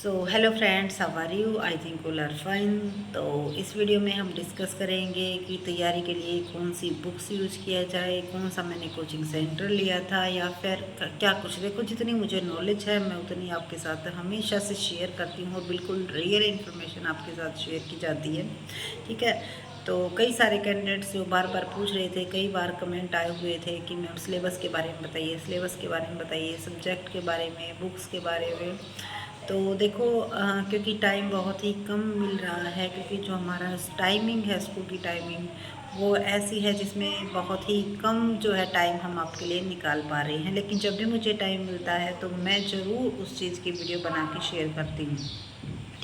So hello friends, how are you? I think all are fine. तो इस video में हम डिस्कस करेंगे कि तैयारी के लिए कौन सी बुक्स यूज किया जाए, कौन सा मैंने कोचिंग सेंटर लिया था या फिर क्या कुछ। देखो, जितनी मुझे नॉलेज है मैं उतनी आपके साथ हमेशा से शेयर करती हूँ और बिल्कुल रियल इन्फॉर्मेशन आपके साथ शेयर की जाती है। ठीक है। तो कई सारे कैंडिडेट्स जो बार बार पूछ रहे थे, कई बार कमेंट आए हुए थे कि मैम सिलेबस के बारे में बताइए, सिलेबस के बारे में बताइए, सब्जेक्ट के बारे में, बुक्स के बारे में। तो देखो, क्योंकि टाइम बहुत ही कम मिल रहा है, क्योंकि जो हमारा टाइमिंग है, स्कूल की टाइमिंग वो ऐसी है जिसमें बहुत ही कम जो है टाइम हम आपके लिए निकाल पा रहे हैं। लेकिन जब भी मुझे टाइम मिलता है तो मैं ज़रूर उस चीज़ की वीडियो बना के शेयर करती हूँ।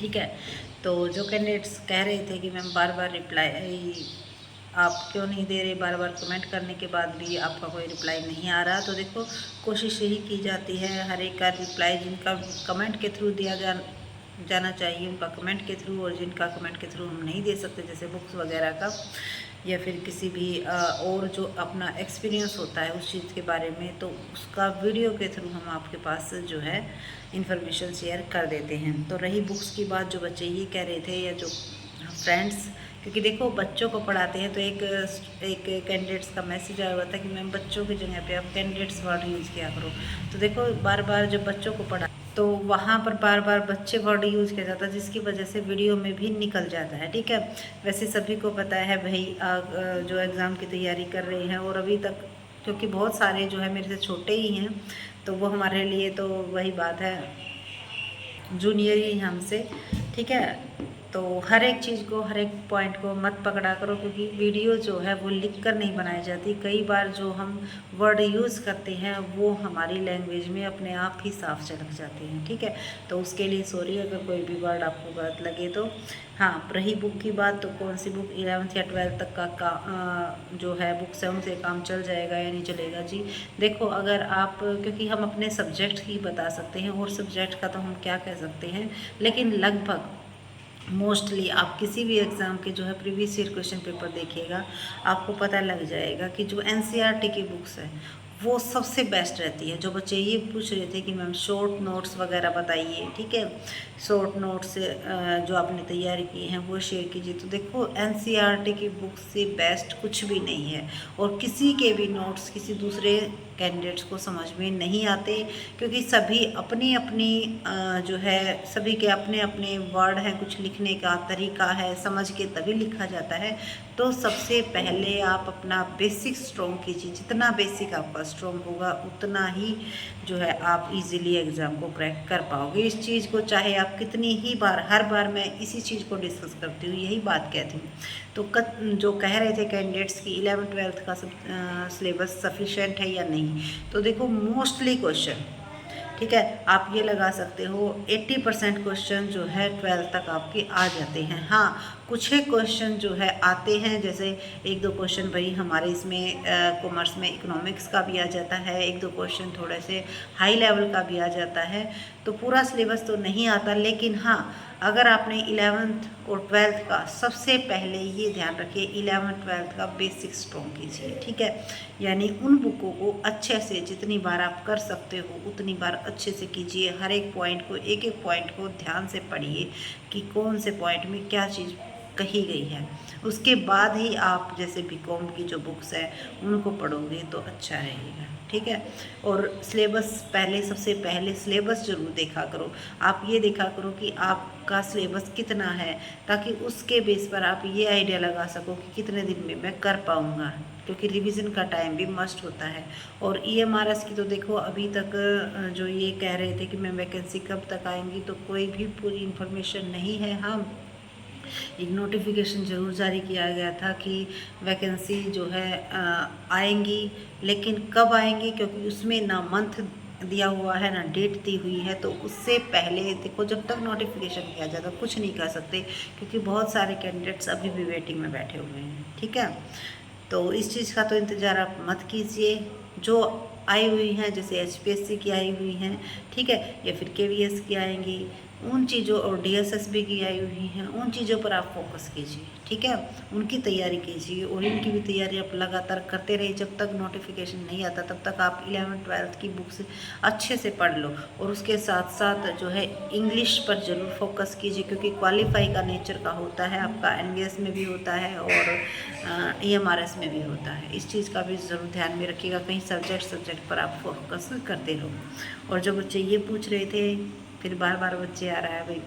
ठीक है। तो जो कैंडिडेट्स कह रहे थे कि मैम बार बार रिप्लाई आप क्यों नहीं दे रहे, बार बार कमेंट करने के बाद भी आपका कोई रिप्लाई नहीं आ रहा, तो देखो, कोशिश यही की जाती है हर एक का रिप्लाई जिनका कमेंट के थ्रू दिया जाना चाहिए उनका कमेंट के थ्रू, और जिनका कमेंट के थ्रू हम नहीं दे सकते जैसे बुक्स वगैरह का या फिर किसी भी और जो अपना एक्सपीरियंस होता है उस चीज़ के बारे में, तो उसका वीडियो के थ्रू हम आपके पास जो है इन्फॉर्मेशन शेयर कर देते हैं। तो रही बुक्स की बात, जो बच्चे ये कह रहे थे या जो फ्रेंड्स, क्योंकि देखो बच्चों को पढ़ाते हैं तो एक कैंडिडेट्स का मैसेज आया हुआ था कि मैम बच्चों की जगह पे आप कैंडिडेट्स वर्ड यूज़ किया करो। तो देखो, बार बार जब बच्चों को पढ़ा तो वहाँ पर बार बार बच्चे वर्ड यूज़ किया जाता है, जिसकी वजह से वीडियो में भी निकल जाता है। ठीक है। वैसे सभी को पता है भाई, जो एग्ज़ाम की तैयारी कर रहे हैं और अभी तक, क्योंकि बहुत सारे जो है मेरे से छोटे ही हैं, तो वो हमारे लिए तो वही बात है, जूनियर ही हैं हमसे। ठीक है। तो हर एक चीज़ को, हर एक पॉइंट को मत पकड़ा करो, क्योंकि वीडियो जो है वो लिख कर नहीं बनाई जाती। कई बार जो हम वर्ड यूज़ करते हैं वो हमारी लैंग्वेज में अपने आप ही साफ झलक जाते हैं। ठीक है। तो उसके लिए सॉरी अगर कोई भी वर्ड आपको गलत लगे तो। हाँ, रही बुक की बात, तो कौन सी बुक 11th या 12th तक का जो है बुक्स है उनसे काम चल जाएगा या नहीं चलेगा जी। देखो, अगर आप, क्योंकि हम अपने सब्जेक्ट ही बता सकते हैं और सब्जेक्ट का तो हम क्या कह सकते हैं, लेकिन लगभग मोस्टली आप किसी भी एग्ज़ाम के जो है प्रीवियस ईयर क्वेश्चन पेपर देखिएगा, आपको पता लग जाएगा कि जो एनसीईआरटी की बुक्स है वो सबसे बेस्ट रहती है। जो बच्चे ये पूछ रहे थे कि मैम शॉर्ट नोट्स वगैरह बताइए, ठीक है, शॉर्ट नोट्स जो आपने तैयारी की हैं वो शेयर कीजिए, तो देखो एनसीईआरटी की बुक से बेस्ट कुछ भी नहीं है। और किसी के भी नोट्स किसी दूसरे कैंडिडेट्स को समझ में नहीं आते, क्योंकि सभी अपनी अपनी जो है, सभी के अपने अपने वर्ड हैं, कुछ लिखने का तरीका है, समझ के तभी लिखा जाता है। तो सबसे पहले आप अपना बेसिक स्ट्रॉन्ग कीजिए, जितना बेसिक आपका स्ट्रॉन्ग होगा उतना ही जो है आप इजीली एग्ज़ाम को क्रैक कर पाओगे। इस चीज़ को चाहे आप कितनी ही बार, हर बार मैं इसी चीज़ को डिस्कस करती हूँ, यही बात कहती हूँ। तो जो कह रहे थे कैंडिडेट्स की 11th-12th का सब सिलेबस सफिशेंट है या नहीं, तो देखो मोस्टली क्वेश्चन, ठीक है, आप ये लगा सकते हो 80% क्वेश्चन जो है 12th तक आपके आ जाते हैं। हाँ, कुछ एक क्वेश्चन जो है आते हैं, जैसे एक दो क्वेश्चन भाई हमारे इसमें कॉमर्स में इकोनॉमिक्स का भी आ जाता है, एक दो क्वेश्चन थोड़े से हाई लेवल का भी आ जाता है। तो पूरा सिलेबस तो नहीं आता, लेकिन हाँ, अगर आपने 11th और 12th का, सबसे पहले ये ध्यान रखिए 11th-12th का बेसिक स्ट्रॉन्ग कीजिए। ठीक है। यानी उन बुकों को अच्छे से जितनी बार आप कर सकते हो उतनी बार अच्छे से कीजिए। हर एक पॉइंट को, एक एक पॉइंट को ध्यान से पढ़िए कि कौन से पॉइंट में क्या चीज़ कही गई है। उसके बाद ही आप जैसे बीकॉम की जो बुक्स हैं उनको पढ़ोगे तो अच्छा रहेगा। ठीक है। और सिलेबस, पहले सबसे पहले सिलेबस ज़रूर देखा करो। आप ये देखा करो कि आपका सिलेबस कितना है, ताकि उसके बेस पर आप ये आइडिया लगा सको कि कितने दिन में मैं कर पाऊँगा, क्योंकि रिवीजन का टाइम भी मस्ट होता है। और ईएमआरएस की तो देखो, अभी तक जो ये कह रहे थे कि मैं वैकेंसी कब तक आएंगी, तो कोई भी पूरी इन्फॉर्मेशन नहीं है। हाँ, एक नोटिफिकेशन ज़रूर जारी किया गया था कि वैकेंसी जो है आएंगी, लेकिन कब आएंगी, क्योंकि उसमें ना मंथ दिया हुआ है ना डेट दी हुई है। तो उससे पहले देखो, जब तक नोटिफिकेशन किया जाता कुछ नहीं कर सकते, क्योंकि बहुत सारे कैंडिडेट्स अभी भी वेटिंग में बैठे हुए हैं। ठीक है। तो इस चीज़ का तो इंतज़ार आप मत कीजिए। जो आई हुई हैं, जैसे एचपीएससी की आई हुई हैं, ठीक ठीक है, या फिर KVS की आएंगी, उन चीज़ों और DSSB की आई हुई हैं, उन चीज़ों पर आप फोकस कीजिए, ठीक है, उनकी तैयारी कीजिए और इनकी भी तैयारी आप लगातार करते रहिए। जब तक नोटिफिकेशन नहीं आता तब तक आप 11th-12th की बुक्स अच्छे से पढ़ लो और उसके साथ साथ जो है इंग्लिश पर ज़रूर फोकस कीजिए, क्योंकि क्वालिफाई का नेचर का होता है, आपका NVS में भी होता है और EMRS में भी होता है। इस चीज़ का भी ज़रूर ध्यान में रखिएगा, कहीं सब्जेक्ट पर आप फोकस करते रहो। और जो बच्चे ये पूछ रहे थे, फिर बार बार बच्चे आ रहा है भाई,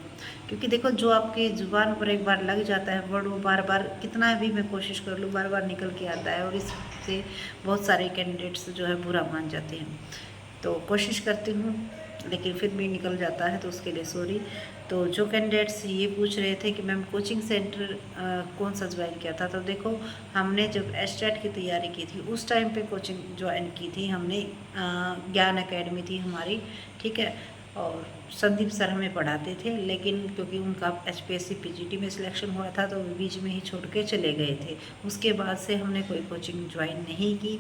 क्योंकि देखो जो आपकी ज़ुबान पर एक बार लग जाता है वर्ड, वो बार बार कितना भी मैं कोशिश कर लूँ बार बार निकल के आता है, और इससे बहुत सारे कैंडिडेट्स जो है बुरा मान जाते हैं। तो कोशिश करती हूँ लेकिन फिर भी निकल जाता है, तो उसके लिए सॉरी। तो जो कैंडिडेट्स ये पूछ रहे थे कि मैम कोचिंग सेंटर कौन सा ज्वाइन किया था, तो देखो हमने जब STAT की तैयारी की थी उस टाइम पे कोचिंग ज्वाइन की थी हमने, ज्ञान एकेडमी थी हमारी, ठीक है, और संदीप सर हमें पढ़ाते थे, लेकिन क्योंकि उनका HPSC PGT में सिलेक्शन हुआ था तो वो बीच में ही छोड़ के चले गए थे। उसके बाद से हमने कोई कोचिंग ज्वाइन नहीं की,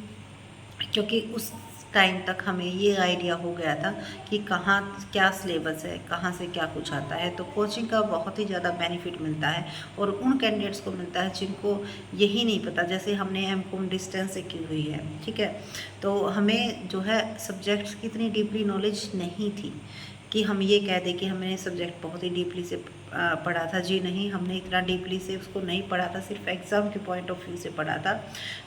क्योंकि उस टाइम तक हमें ये आइडिया हो गया था कि कहाँ क्या सिलेबस है, कहाँ से क्या कुछ आता है। तो कोचिंग का बहुत ही ज़्यादा बेनिफिट मिलता है और उन कैंडिडेट्स को मिलता है जिनको यही नहीं पता, जैसे हमने MCOM डिस्टेंस से की हुई है, ठीक है, तो हमें जो है सब्जेक्ट्स की इतनी डीपली नॉलेज नहीं थी कि हम ये कह दें कि हमने सब्जेक्ट बहुत ही डीपली से पढ़ा था। जी नहीं, हमने इतना डीपली से उसको नहीं पढ़ा था, सिर्फ एग्ज़ाम के पॉइंट ऑफ व्यू से पढ़ा था।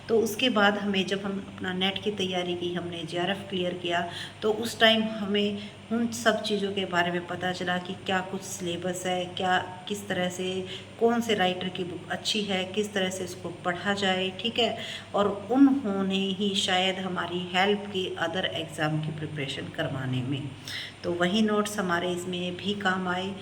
तो उसके बाद हमें जब हम अपना नेट की तैयारी की, हमने JRF क्लियर किया, तो उस टाइम हमें उन सब चीज़ों के बारे में पता चला कि क्या कुछ सिलेबस है, क्या किस तरह से कौन से राइटर की बुक अच्छी है, किस तरह से इसको पढ़ा जाए, ठीक है, और उन्होंने ही शायद हमारी हेल्प की अदर एग्ज़ाम की प्रिपरेशन करवाने में। तो वही नोट्स हमारे इसमें भी काम आए।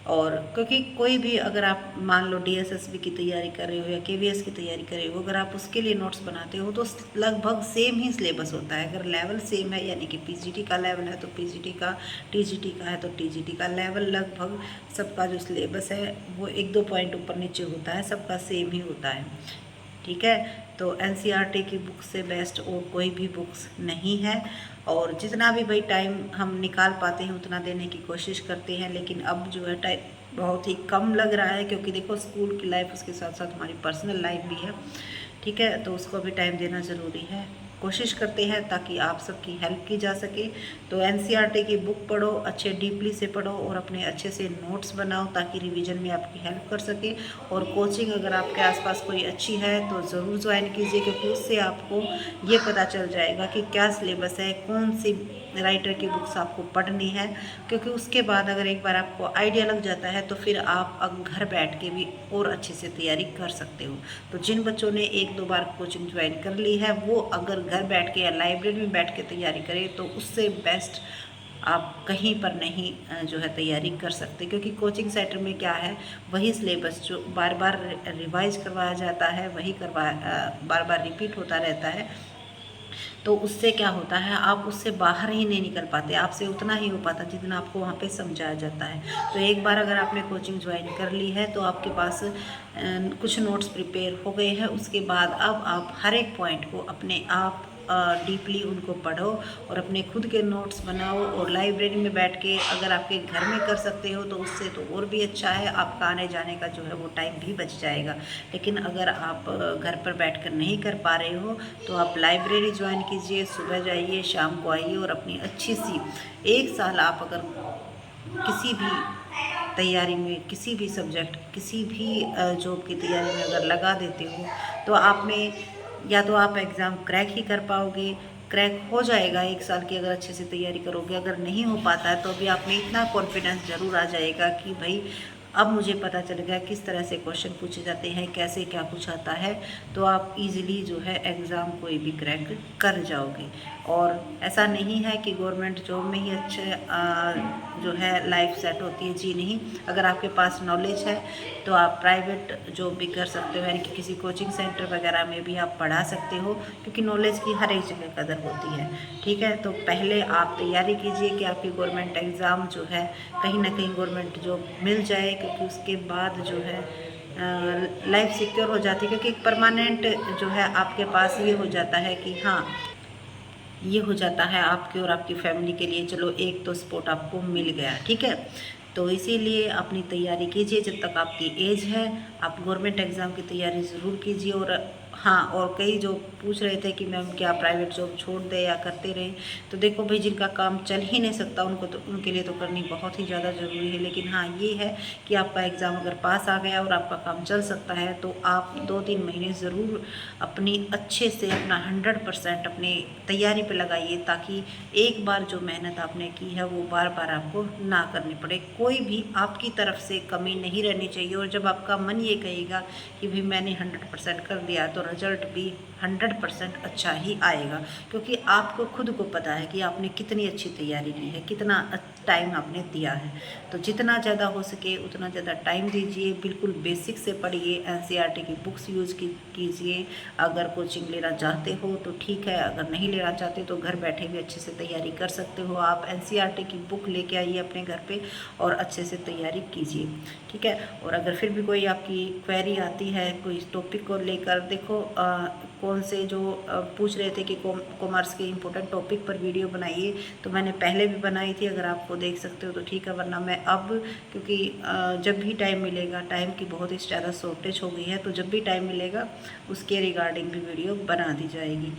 और क्योंकि कोई भी अगर आप मान लो DSSB की तैयारी कर रहे हो या KVS की तैयारी कर रहे हो, अगर आप उसके लिए नोट्स बनाते हो तो लगभग सेम ही सिलेबस होता है। अगर लेवल सेम है, यानी कि PGT का लेवल है तो PGT का, TGT का है तो TGT का लेवल, लगभग सबका जो सिलेबस है वो 1-2 पॉइंट ऊपर नीचे होता है, सबका सेम ही होता है, ठीक है। तो NCERT की बुक से बेस्ट और कोई भी बुक्स नहीं है, और जितना भी भाई टाइम हम निकाल पाते हैं उतना देने की कोशिश करते हैं, लेकिन अब जो है टाइम बहुत ही कम लग रहा है, क्योंकि देखो स्कूल की लाइफ, उसके साथ साथ हमारी पर्सनल लाइफ भी है, ठीक है, तो उसको भी टाइम देना ज़रूरी है। कोशिश करते हैं ताकि आप सबकी हेल्प की जा सके। तो NCERT की बुक पढ़ो, अच्छे डीपली से पढ़ो और अपने अच्छे से नोट्स बनाओ ताकि रिवीजन में आपकी हेल्प कर सके। और कोचिंग अगर आपके आसपास कोई अच्छी है तो ज़रूर ज्वाइन कीजिए, क्योंकि उससे आपको ये पता चल जाएगा कि क्या सिलेबस है, कौन सी राइटर की बुक्स आपको पढ़नी है, क्योंकि उसके बाद अगर एक बार आपको आइडिया लग जाता है तो फिर आप अब घर बैठ के भी और अच्छे से तैयारी कर सकते हो। तो जिन बच्चों ने 1-2 बार कोचिंग ज्वाइन कर ली है वो अगर घर बैठ के या लाइब्रेरी में बैठ के तैयारी करें तो उससे बेस्ट आप कहीं पर नहीं जो है तैयारी कर सकते, क्योंकि कोचिंग सेंटर में क्या है, वही सिलेबस जो बार बार रिवाइज करवाया जाता है, वही बार बार रिपीट होता रहता है। तो उससे क्या होता है, आप उससे बाहर ही नहीं निकल पाते, आपसे उतना ही हो पाता जितना आपको वहाँ पे समझाया जाता है। तो एक बार अगर आपने कोचिंग ज्वाइन कर ली है तो आपके पास कुछ नोट्स प्रिपेयर हो गए हैं, उसके बाद अब आप हर एक पॉइंट को अपने आप डीपली उनको पढ़ो और अपने खुद के नोट्स बनाओ, और लाइब्रेरी में बैठ के अगर आपके घर में कर सकते हो तो उससे तो और भी अच्छा है, आपका आने जाने का जो है वो टाइम भी बच जाएगा। लेकिन अगर आप घर पर बैठकर नहीं कर पा रहे हो तो आप लाइब्रेरी ज्वाइन कीजिए, सुबह जाइए शाम को आइए, और अपनी अच्छी सी 1 साल आप अगर किसी भी तैयारी में, किसी भी सब्जेक्ट, किसी भी जॉब की तैयारी में अगर लगा देते हो तो आप में या तो आप एग्ज़ाम क्रैक ही कर पाओगे, क्रैक हो जाएगा 1 साल की अगर अच्छे से तैयारी करोगे। अगर नहीं हो पाता है तो भी आप में इतना कॉन्फिडेंस ज़रूर आ जाएगा कि भाई अब मुझे पता चल गया किस तरह से क्वेश्चन पूछे जाते हैं, कैसे क्या कुछ आता है, तो आप इजीली जो है एग्ज़ाम कोई भी क्रैक कर जाओगे। और ऐसा नहीं है कि गवर्नमेंट जॉब में ही अच्छे जो है लाइफ सेट होती है, जी नहीं। अगर आपके पास नॉलेज है तो आप प्राइवेट जॉब भी कर सकते हो, यानी कि किसी कोचिंग सेंटर वगैरह में भी आप पढ़ा सकते हो, क्योंकि नॉलेज की हर एक जगह कदर होती है, ठीक है। तो पहले आप तैयारी कीजिए कि आपकी गवर्नमेंट एग्ज़ाम जो है कहीं ना कहीं गवर्नमेंट जॉब मिल जाए, क्योंकि उसके बाद जो है लाइफ सिक्योर हो जाती है, क्योंकि एक परमानेंट जो है आपके पास ये हो जाता है कि हाँ ये हो जाता है आपके और आपकी फैमिली के लिए, चलो एक तो सपोर्ट आपको मिल गया, ठीक है। तो इसीलिए अपनी तैयारी कीजिए, जब तक आपकी एज है आप गवर्नमेंट एग्ज़ाम की तैयारी ज़रूर कीजिए। और हाँ, और कई जो पूछ रहे थे कि मैम क्या प्राइवेट जॉब छोड़ दें या करते रहें, तो देखो भाई जिनका काम चल ही नहीं सकता उनको तो उनके लिए तो करनी बहुत ही ज़्यादा ज़रूरी है। लेकिन हाँ ये है कि आपका एग्ज़ाम अगर पास आ गया और आपका काम चल सकता है तो आप 2-3 महीने ज़रूर अपनी अच्छे से अपना 100% अपनी तैयारी पे लगाइए, ताकि एक बार जो मेहनत आपने की है वो बार बार आपको ना करनी पड़े। कोई भी आपकी तरफ से कमी नहीं रहनी चाहिए। और जब आपका मन ये कहेगा कि भाई मैंने 100% कर दिया तो रिजल्ट भी 100% अच्छा ही आएगा, क्योंकि आपको खुद को पता है कि आपने कितनी अच्छी तैयारी की है, कितना टाइम आपने दिया है। तो जितना ज़्यादा हो सके उतना ज़्यादा टाइम दीजिए, बिल्कुल बेसिक से पढ़िए, एनसीईआरटी की बुक्स यूज़ कीजिए। अगर कोचिंग लेना चाहते हो तो ठीक है, अगर नहीं लेना चाहते तो घर बैठे भी अच्छे से तैयारी कर सकते हो। आप एनसीईआरटी की बुक लेके आइए अपने घर पे और अच्छे से तैयारी कीजिए, ठीक है। और अगर फिर भी कोई आपकी क्वेरी आती है कोई टॉपिक को लेकर, देखो कौन से जो पूछ रहे थे कि कॉमर्स के इम्पोर्टेंट टॉपिक पर वीडियो बनाइए, तो मैंने पहले भी बनाई थी, अगर आपको देख सकते हो तो ठीक है। वरना मैं अब, क्योंकि जब भी टाइम मिलेगा, टाइम की बहुत ही ज़्यादा शॉर्टेज हो गई है, तो जब भी टाइम मिलेगा उसके रिगार्डिंग भी वीडियो बना दी जाएगी।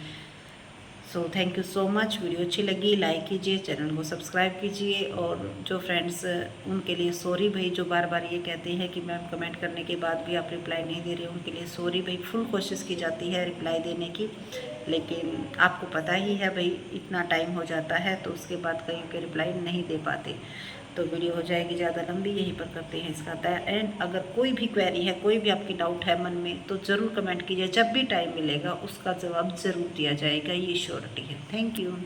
So thank you so much. Video अच्छी लगी लाइक कीजिए, चैनल को सब्सक्राइब कीजिए। और जो फ्रेंड्स उनके लिए सॉरी भाई, जो बार बार ये कहते हैं कि मैम कमेंट करने के बाद भी आप रिप्लाई नहीं दे रहे, उनके लिए सॉरी भाई। फुल कोशिश की जाती है रिप्लाई देने की, लेकिन आपको पता ही है भाई इतना टाइम हो जाता है तो उसके बाद कहीं के रिप्लाई नहीं दे पाते। तो वीडियो हो जाएगी ज़्यादा लंबी, यहीं पर करते हैं इसका एंड। अगर कोई भी क्वेरी है, कोई भी आपकी डाउट है मन में, तो ज़रूर कमेंट कीजिए, जब भी टाइम मिलेगा उसका जवाब ज़रूर दिया जाएगा, ये श्योरिटी है। Thank you.